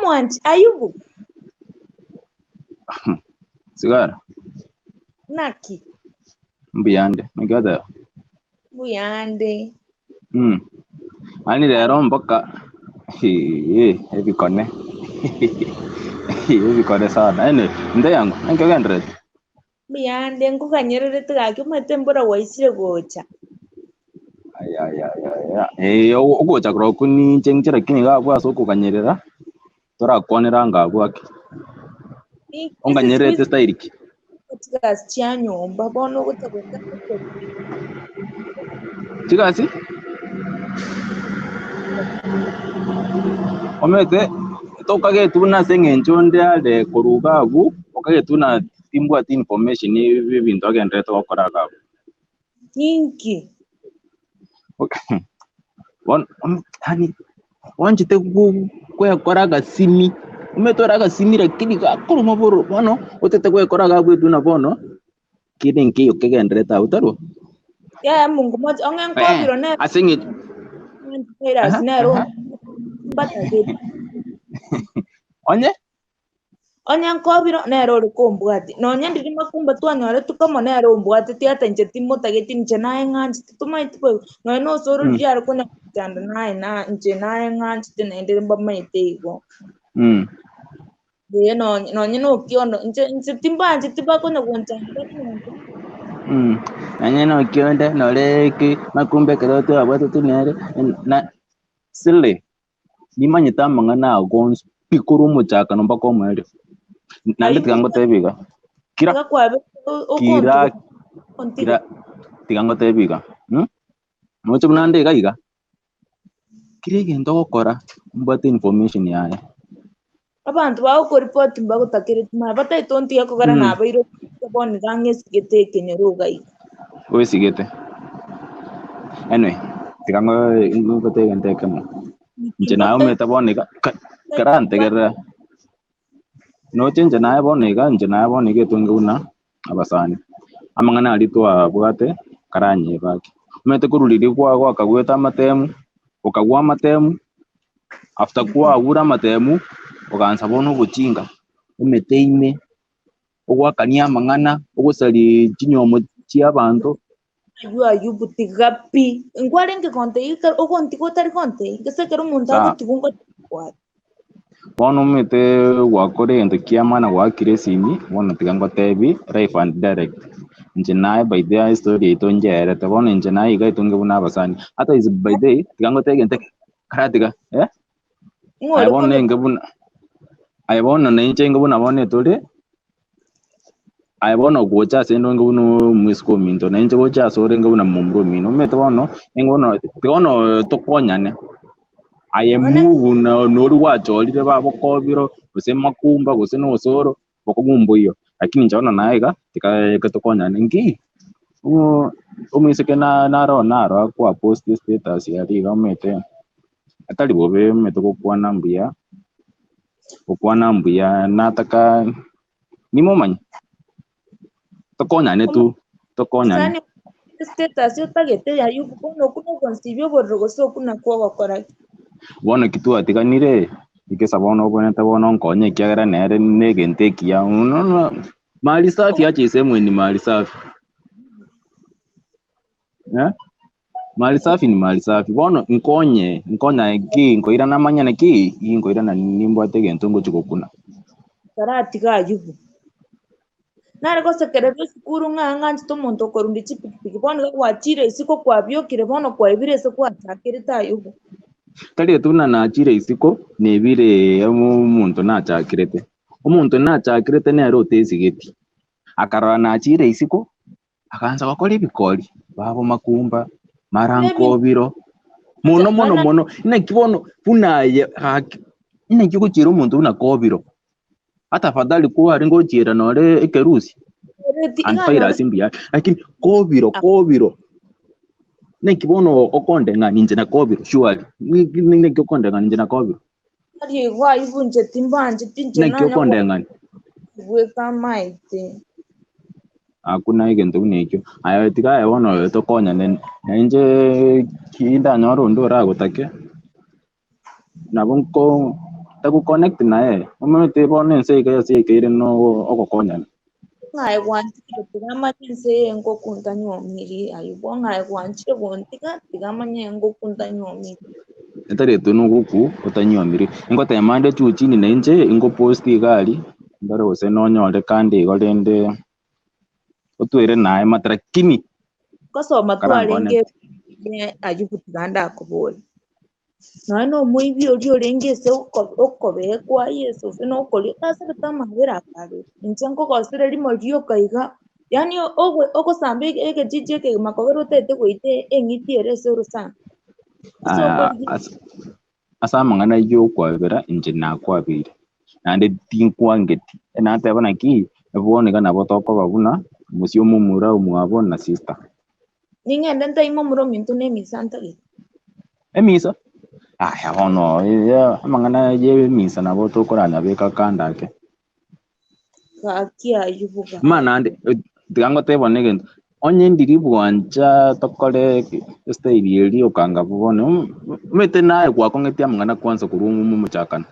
mwanti Ayubu. Sigara. Naki. Mbiyande. Nigada. Buyande. Ani lero mpaka hivi kone. Hivi kone sana. Ene nde yangu. Nkagandre. Buyande nkukanyerere tukaki matembora waisire gocha. Ugocha kroku ni chenchera kini gabwa so kukanyerera. Tora kwanira ngabwake. Onganyerere testairiki. Chikasi cha nyumba bono kutabeka. Chikasi? Omete tokage tuna sengenchonde ale korugabu okage tuna timbwa information ni bintu agendre to koraga. Nyingi. Okay. Hani wanjite kwa koraga simi. Umetoraga simi lakini akuru maboro bono otete kwa koraga bwetu na bono kidin kiyo kegendre ta utaro. Ya Mungu moja ongen Kobiro ne. Asingi Antivirus nero. Batageti. Onyen Kobiro nero rukombwati. No nyandiri makumba twanyore tukamo nero mbwati tiata njeti motageti nje naye nganji tumai tipo no no Osoro jara kuna tanda naye na nje naye nganji tenendere mbamaite igo. De no nyino Okiondo nje timbanje tibako na kuntanga. Nanyana Okiondo no leki makumbe keroto abatu tunere na sile nimanyita mangana gons pikuru muchaka no bako mwere nande tigango tebiga kira tigango tebiga mocho nande gaiga kire gendo gukora mbate information yae abantu bawo ko report mbago takire tuma bata itonti yako gara na bairo boni gange sigete kenyero gai we sigete anyway tigango ngo te gante kamo njena umeta boni karante gara no chenje naye boniga nje naye bonige tunguna abasani amangana alitwa bwate karanye baki umete kuruliri kwa akagweta amatemu ukagwa amatemu after kwa agura amatemu ukanza bono guchinga umeteime ugwakania amangana ugusali kinyomo cia bantu Ayubu tigapi ngwarenge konte ika okonti kotari konte gesekero umuntu agutugungo kwa bono umete gwakore ento kiamana gwakire simi bono tigango tebi live and direct nje naye by the story itonjere te bono nje naye iga itunge buna abasani hata is by the tigango tegente karatiga ay bono nge buna ay bono nje nge buna bono tole ay bono gocha sendo nge buno mwisko minto nje gocha sore nge buna mumro mino umete bono ngono tigono tokonyane ayemugu na nori wachorire babo Kobiro guse makumba guse no Osoro bokugumbo iyo lakini njona naiga tikatokonya ngi umiseke naro kwa post status ya riga umete atali bobe umete kokwana mbuya nataka nimomanya tokonyane tu tokonyane status yotagete ya Ayubu kono kuno konsibyo borrogo so kuna kwa bakora bono kitu atiganire ikesa bono boneta bono nkonye kiagera nere negente kia no mali safi acha sehemu ni mali safi mali safi ni mali safi bono nkonya ki nkoira na manya na ki nkoira na nimbo tegento ngo chikokuna karati ga Ayubu nare ko sekere sikuru nganga ntito muntu korundi chipiki bono gwachire isiko kwa byokire bono kwa ibire se kwa takire ta Ayubu tari tuna na chire isiko nebire umuntu nachakirete umuntu nachakirete ne arote sigeti akarara na chire isiko akanza bakora ibikori babo makumba marankobiro mono ina kibono punaye ina kiguchira umuntu una Kobiro hata fadhali kuwa ari ngochira nore ekerusi Antivirus mbia lakini Kobiro nekibono okonde ngani nje na Kobiro surely ni okonde ngani nje na Kobiro ari wa ivunje timbanje tinje na okonde ngani weka maite hakuna igento unikyo ayo tika yabono tokonya nje kinda nyoro ndora gutake nabonko taku connect naye umete bone se kere no okokonya ngai wanchire tigamanye nse ngo kunta nyomiri Ayubu ngai wanchire bontiga tigamanye ngo kunta nyomiri etare tunu guku utanyomiri ingo temande chuchini na nje ingo posti gali ndaro se no nyole kandi golende utwere naye matrakini kasoma karan connect twarenge Ayubu tiganda akobole no muibi orenge se okobekwa Yesu fino okoli kasere tamabera kabe nchenko kosere limo lyo kaiga yani ogosambe egejije ke makobero tete goite engitiere se rusana so okoli asa mangana yo kwabera nje na kwabire nande tinkwangeti na tebana ki ebone kana botoko babuna musio mumura umwabo na sister ningende ntaimo muro mintu nemisanta ge emisa ya ono ya mangana ye misa na botokoranya beka kandake kakia Ayubu mana ande tigango tebone gento onye ndiri bwanja tokore style eri okanga bubone mete naye kwakongetia mangana kwanza kurumu muchakana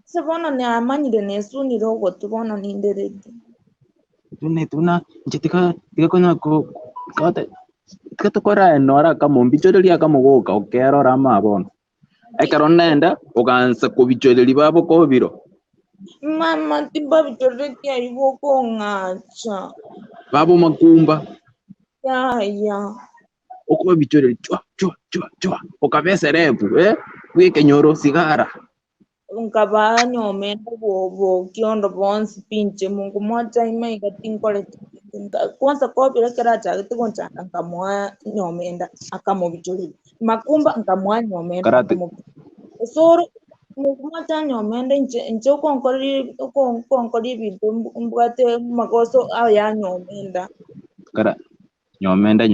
se bono ne amanyire nesunire ogo tubono ninderedi tuna njetika kona ko kate katokora enora kama mbichoreria kama goka okerora mabono ekero nenda ogansa kubichoreri babo Kobiro mama timba bitoreti Ayubu kongacha babo makumba ya okuba bichoreri chwa okabese repu wike nyoro sigara nkaba nyomenda bobo Okiondo bonsi pinche Mungu moja ima ikatinkole kwanza Kobiro kera chagete konchanga nkamwa nyomenda akamobichori makumba nkamwa nyomenda karate akamobichori Osoro Mungu moja nyomenda nche ukonkoli bintu mbwate makoso aya nyomenda kara nyomenda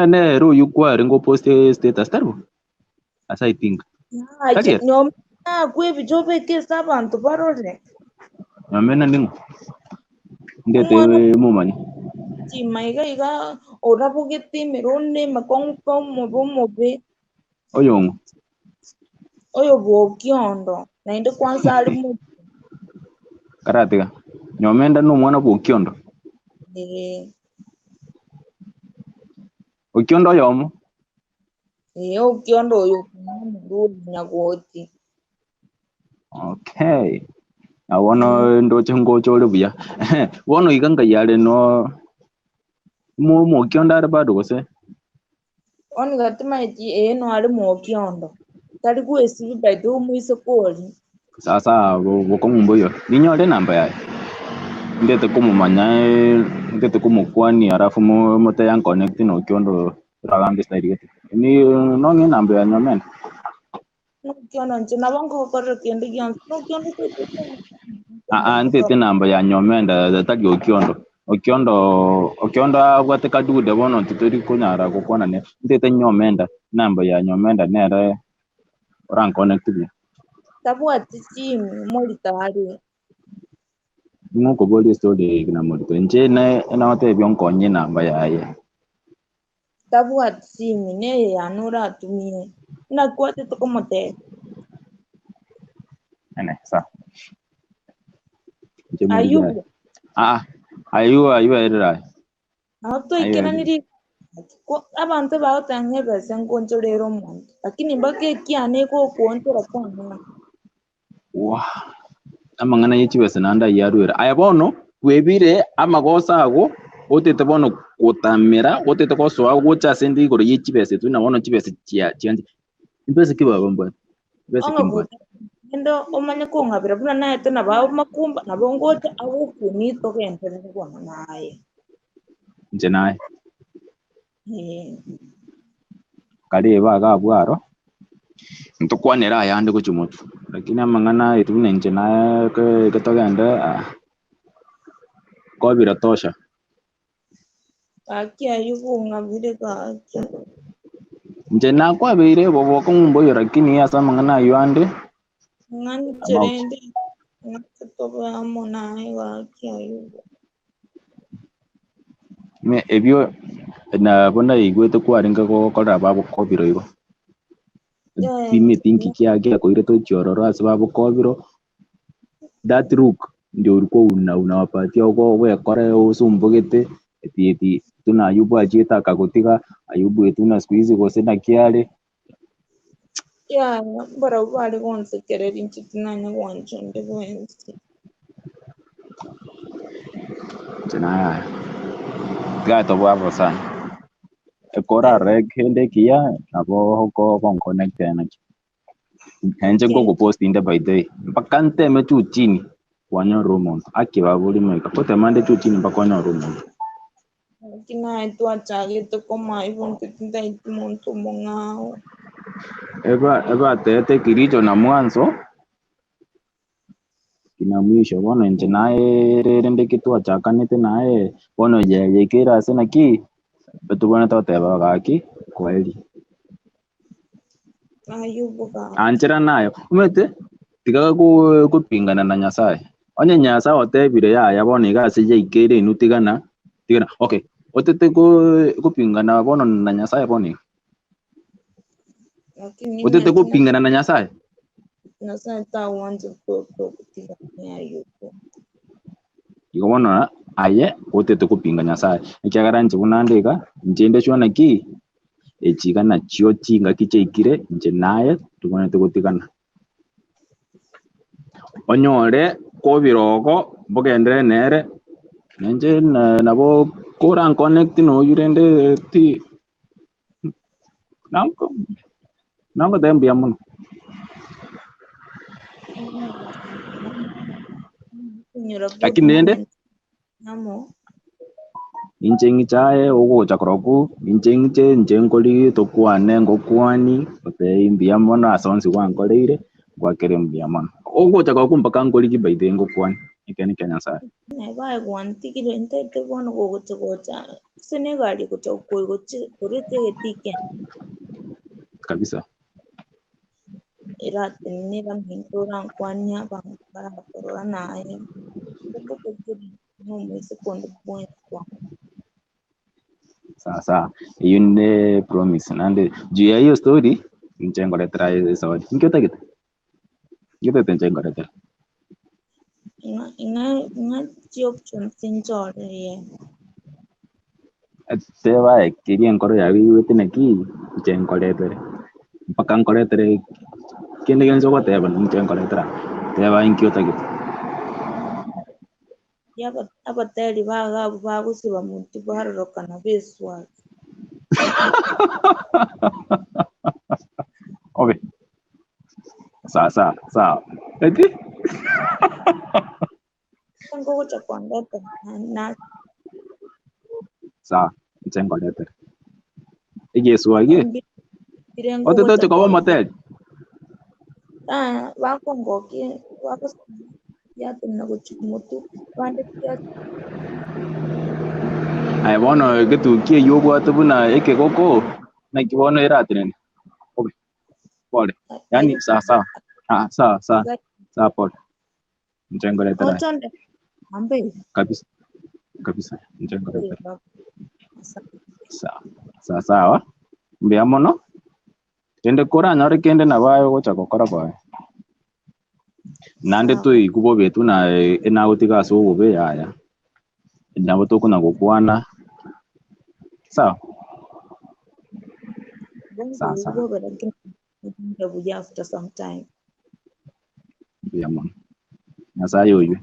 ne ru yukwari ngo post status taru asa I think aje karier nyomenda kwebijobe kesa abantu barore nyomenda ndingo ndete umwana mumani chimaiga orabugiti mironde makonko mobe oyongo oyo Okiondo nainde kwanza ali mu karate nyomenda no mwana bwo Okiondo Okiondo yomo Okiondo oyo kumuru nyagoti okay awono ndoche ngochole buya wono iganga yale no mu Okiondo ari bado gose oni gatima eti no ali mu Okiondo tari kwesibi baitu muise koli sasa bokomumbo yo ninyole namba yaye ndete kumumanya ndete kumukwani arafu mote yan connect no Okiondo ragambe style yetu ni nongi namba ya nyomenda Okiondo nchina bango korre kende gyan Okiondo ndete namba ya nyomenda tagi Okiondo abwate kadude bono tutori kunyara kukona ne ndete nyomenda namba ya nyomenda nere oran connect bi tabwati simu molitari nuko boli story na molito nje na wate byonkonye namba yaye tabwati simu ne yanura atumie na kwate tokomote ene sa nje muri Ayubu ayu era auto ikena niri abantu baotange bese nkonchorero muntu lakini mbake kiane ko kuontora kwana wa amangana yechibese nanda yarwera ayabono webire amagosa ago otete bono kutamira otete koso ago cha sendi igoro yechibese tu na bono chibese chianje impese kibaba mbwa bese kimbwa ndo omanye ko ngabira buna naye tena ba makumba na bongote abo kunito kentere kwa naye nje naye kali baga bwaro ntukwanira ayande kuchumutu lakini amangana itu nje naye ketogenda Kobiro tosha aki Ayubu ngabire ka nje nakwabire bobo kumbo yo lakini asa mangana yuande ngani cherende ngatoba mona wa aki Ayubu me ebyo na bona igwete kwaringa ko kora babo Kobiro igo Yeah, Timetingi kia koire to chororo sababu Kobiro that look ndio ulikuwa unawapatia uko we kore usumbugete eti tuna Ayubu ajita akagutiga Ayubu etuna siku hizi gose na kiale yeah, bara bari bonse kereri inshuti nanya wanjunde wensi. tena gato bwavo sana ekora reg hende kia abo ko connect na henje go post inde by day mpaka nteme tu chini wanyo romo akibabuli mweka pote mande tu chini mpaka wanyo romo Kina itu achage to koma ibon kitinda itu muntu mongao. eba tete kiricho na mwanzo kina mwisho bono nje naye rende kitu achakanete naye bono je kira sena ki betu bona toteba gaki kweli Ayubu ka. anjira nayo umete tigaga kupingana na Nyasaye onye Nyasaye otebire ya bono igase je ikere inutigana tigana okay otete kupingana bono na Nyasaye bono Lakini otete kupingana na Nyasaye Nyasaye ta wanze kutika ni Ayubu. iko bono aye otete kupinga Nyasaye ikiagara nje bunandika njende shona ki echigana chio chinga kicheikire nje naye tubonete gutigana onyore Kobiroko bogendere nere nje nabo koran connect no yurende ti nango dembia mun lakini nende Namo. injengi chae ogo chakroku injengi che njengoli tokwane ngokwani ote imbia mono asonsi wankoleire gwakere mbia mono ogo chakroku mpaka ngoli kibaide ngokwani ikeni Kenya sa Never one ticket and take the one go to go down. Senegal, you could talk go to a ticket. kabisa Irat nila mintura kwanya bang para corona ay ko no may second point kwa sasa hiyo nde promise nande juu ya hiyo story nchengo letera zawadi nkiota kita ngite nchengo letera inga option sinjore ye teba kiria nkoro ya wiwete na ki nchengo letera mpaka nkoletere kende genzo kwa teba nchengo letera teba nkiota kita yaba abateli bagusiba muntu barorokana beswa okay sasa eti ngo cha kwandata na sa nchengo letera igeswa ige birengo otete kwa motel wako ngoki wako yatu na kuchumutu wande kia ay bono kitu kie yobwate buna eke koko na kibono iratinen okay pole yani sawa sawa pole nchengo letera otonde ambe kabisa nchengo letera sawa mbia mono kende kora nyore kende na bayo gocha gokora bayo nande tu ikubo betu na ena utiga so bobe yaya ndabo to kuna gokwana sawa after some time mbia mono Nyasaye oyu